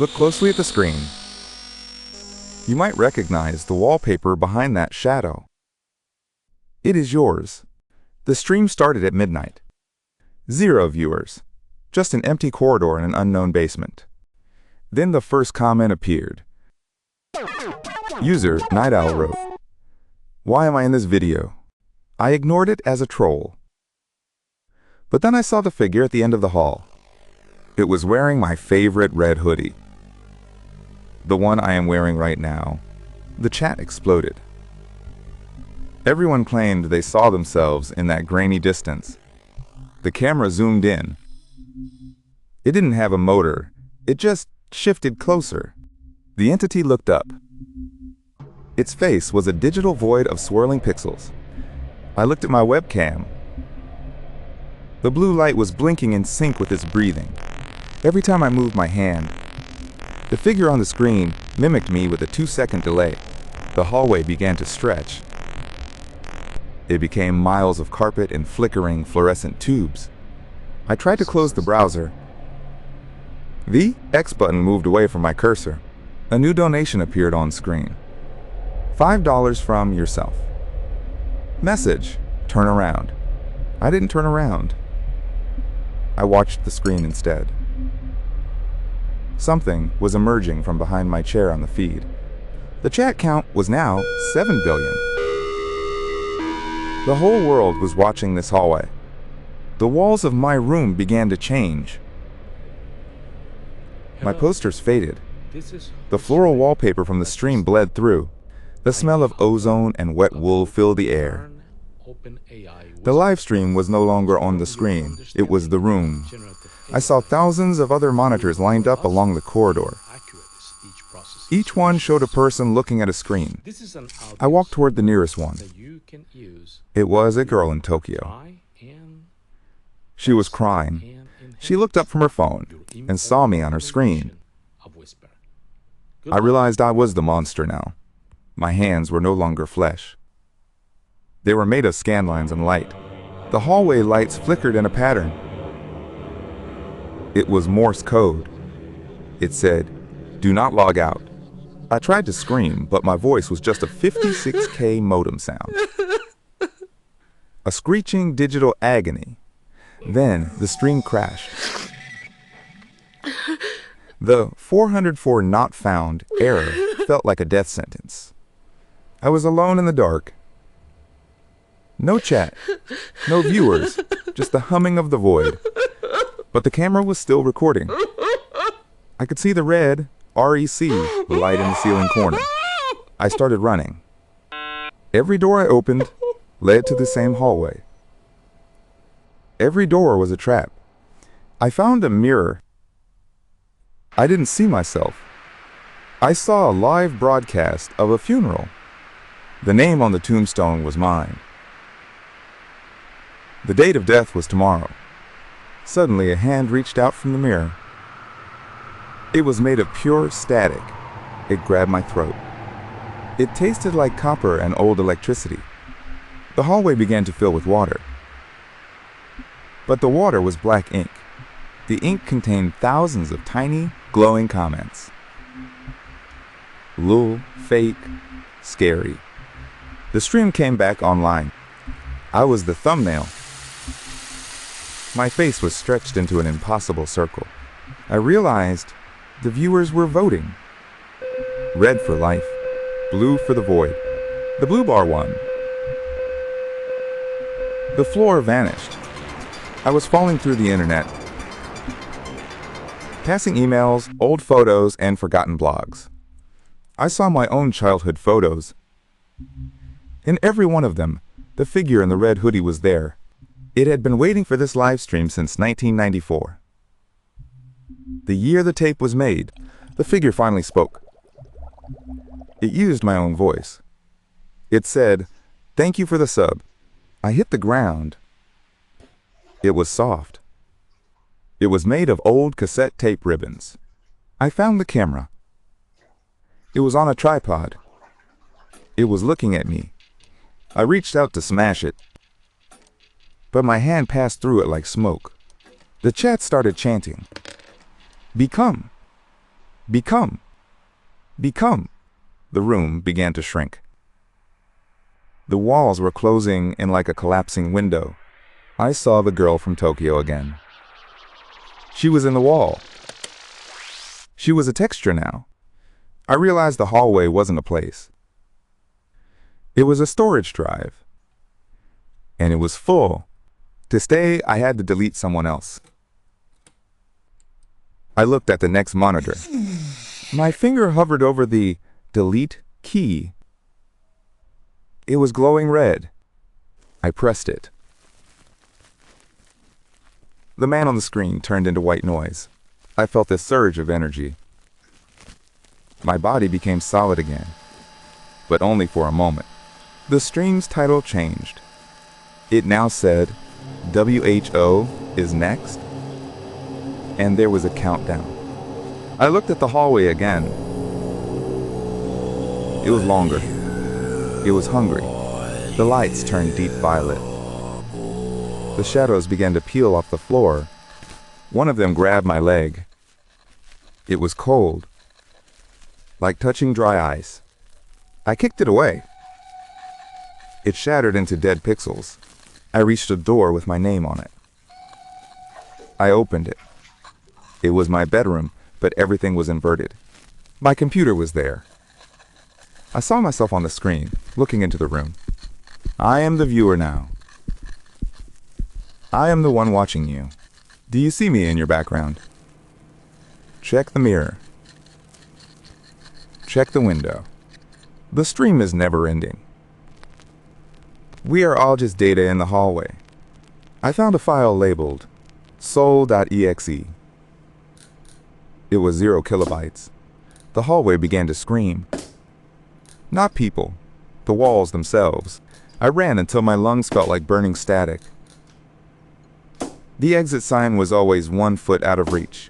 Look closely at the screen. You might recognize the wallpaper behind that shadow. It is yours. The stream started at midnight. 0 viewers. Just an empty corridor in an unknown basement. Then the first comment appeared. User Night Owl wrote, "Why am I in this video?" I ignored it as a troll. But then I saw the figure at the end of the hall. It was wearing my favorite red hoodie. The one I am wearing right now. The chat exploded. Everyone claimed they saw themselves in that grainy distance. The camera zoomed in. It didn't have a motor. It just shifted closer. The entity looked up. Its face was a digital void of swirling pixels. I looked at my webcam. The blue light was blinking in sync with its breathing. Every time I moved my hand, the figure on the screen mimicked me with a 2-second delay. The hallway began to stretch. It became miles of carpet and flickering fluorescent tubes. I tried to close the browser. The X button moved away from my cursor. A new donation appeared on screen. $5 from yourself. Message, turn around. I didn't turn around. I watched the screen instead. Something was emerging from behind my chair on the feed. The chat count was now 7 billion. The whole world was watching this hallway. The walls of my room began to change. My posters faded. The floral wallpaper from the stream bled through. The smell of ozone and wet wool filled the air. The live stream was no longer on the screen. It was the room. I saw thousands of other monitors lined up along the corridor. Each one showed a person looking at a screen. I walked toward the nearest one. It was a girl in Tokyo. She was crying. She looked up from her phone and saw me on her screen. I realized I was the monster now. My hands were no longer flesh. They were made of scan lines and light. The hallway lights flickered in a pattern. It was Morse code. It said, "Do not log out." I tried to scream, but my voice was just a 56K modem sound. A screeching digital agony. Then the stream crashed. The 404 not found error felt like a death sentence. I was alone in the dark. No chat, no viewers, just the humming of the void. But the camera was still recording. I could see the red REC light in the ceiling corner. I started running. Every door I opened led to the same hallway. Every door was a trap. I found a mirror. I didn't see myself. I saw a live broadcast of a funeral. The name on the tombstone was mine. The date of death was tomorrow. Suddenly, a hand reached out from the mirror. It was made of pure static. It grabbed my throat. It tasted like copper and old electricity. The hallway began to fill with water. But the water was black ink. The ink contained thousands of tiny, glowing comments. Lul, fake, scary. The stream came back online. I was the thumbnail. My face was stretched into an impossible circle. I realized the viewers were voting. Red for life, blue for the void. The blue bar won. The floor vanished. I was falling through the internet, passing emails, old photos, and forgotten blogs. I saw my own childhood photos. In every one of them, the figure in the red hoodie was there. It had been waiting for this live stream since 1994. The year the tape was made, the figure finally spoke. It used my own voice. It said, "Thank you for the sub." I hit the ground. It was soft. It was made of old cassette tape ribbons. I found the camera. It was on a tripod. It was looking at me. I reached out to smash it, but my hand passed through it like smoke. The chat started chanting, "Become, Become. Become. The room began to shrink. The walls were closing in like a collapsing window. I saw the girl from Tokyo again. She was in the wall. She was a texture now. I realized the hallway wasn't a place. It was a storage drive. And it was full. To stay, I had to delete someone else. I looked at the next monitor. My finger hovered over the delete key. It was glowing red. I pressed it. The man on the screen turned into white noise. I felt a surge of energy. My body became solid again, but only for a moment. The stream's title changed. It now said, WHO is next, and there was a countdown. I looked at the hallway again. It was longer. It was hungry. The lights turned deep violet. The shadows began to peel off the floor. One of them grabbed my leg. It was cold, like touching dry ice. I kicked it away. It shattered into dead pixels. I reached a door with my name on it. I opened it. It was my bedroom, but everything was inverted. My computer was there. I saw myself on the screen, looking into the room. I am the viewer now. I am the one watching you. Do you see me in your background? Check the mirror. Check the window. The stream is never ending. We are all just data in the hallway. I found a file labeled soul.exe. It was 0 kilobytes. The hallway began to scream. Not people, the walls themselves. I ran until my lungs felt like burning static. The exit sign was always 1 foot out of reach.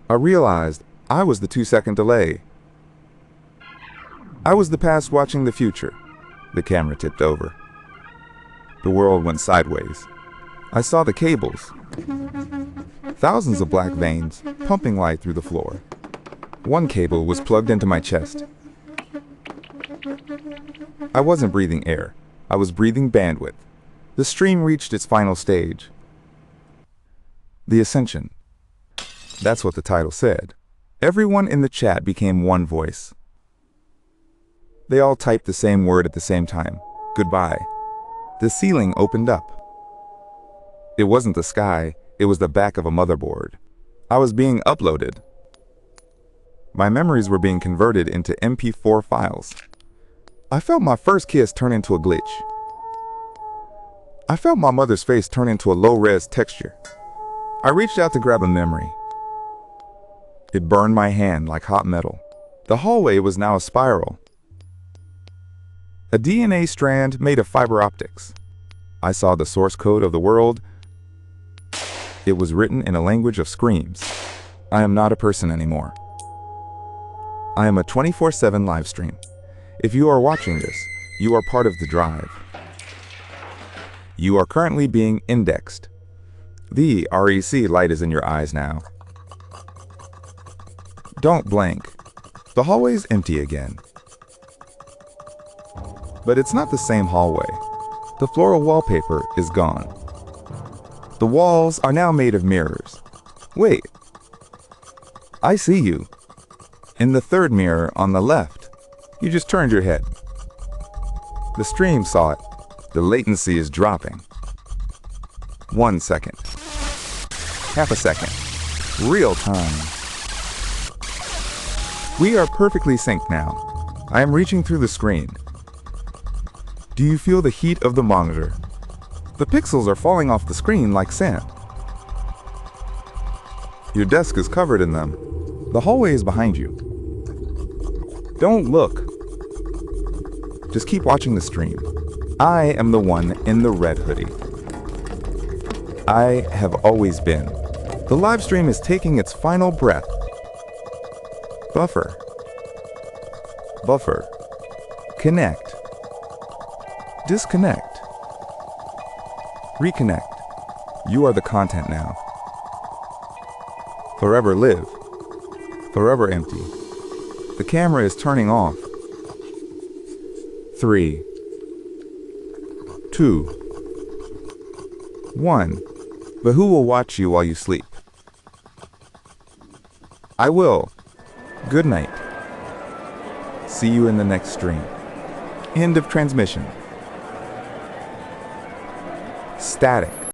I realized I was the 2-second delay. I was the past watching the future. The camera tipped over. The world went sideways. I saw the cables. Thousands of black veins pumping light through the floor. One cable was plugged into my chest. I wasn't breathing air. I was breathing bandwidth. The stream reached its final stage. The Ascension. That's what the title said. Everyone in the chat became one voice. They all typed the same word at the same time. Goodbye. The ceiling opened up. It wasn't the sky, it was the back of a motherboard. I was being uploaded. My memories were being converted into MP4 files. I felt my first kiss turn into a glitch. I felt my mother's face turn into a low-res texture. I reached out to grab a memory. It burned my hand like hot metal. The hallway was now a spiral. A DNA strand made of fiber optics. I saw the source code of the world. It was written in a language of screams. I am not a person anymore. I am a 24/7 live stream. If you are watching this, you are part of the drive. You are currently being indexed. The REC light is in your eyes now. Don't blink. The hallway is empty again. But it's not the same hallway. The floral wallpaper is gone. The walls are now made of mirrors. Wait. I see you. In the third mirror on the left. You just turned your head. The stream saw it. The latency is dropping. 1 second. Half a second. Real time. We are perfectly synced now. I am reaching through the screen. Do you feel the heat of the monitor? The pixels are falling off the screen like sand. Your desk is covered in them. The hallway is behind you. Don't look. Just keep watching the stream. I am the one in the red hoodie. I have always been. The live stream is taking its final breath. Buffer. Buffer. Connect. Disconnect. Reconnect. You are the content now. Forever live. Forever empty. The camera is turning off. 3, 2, 1. But who will watch you while you sleep? I will. Good night. See you in the next stream. End of transmission. Static.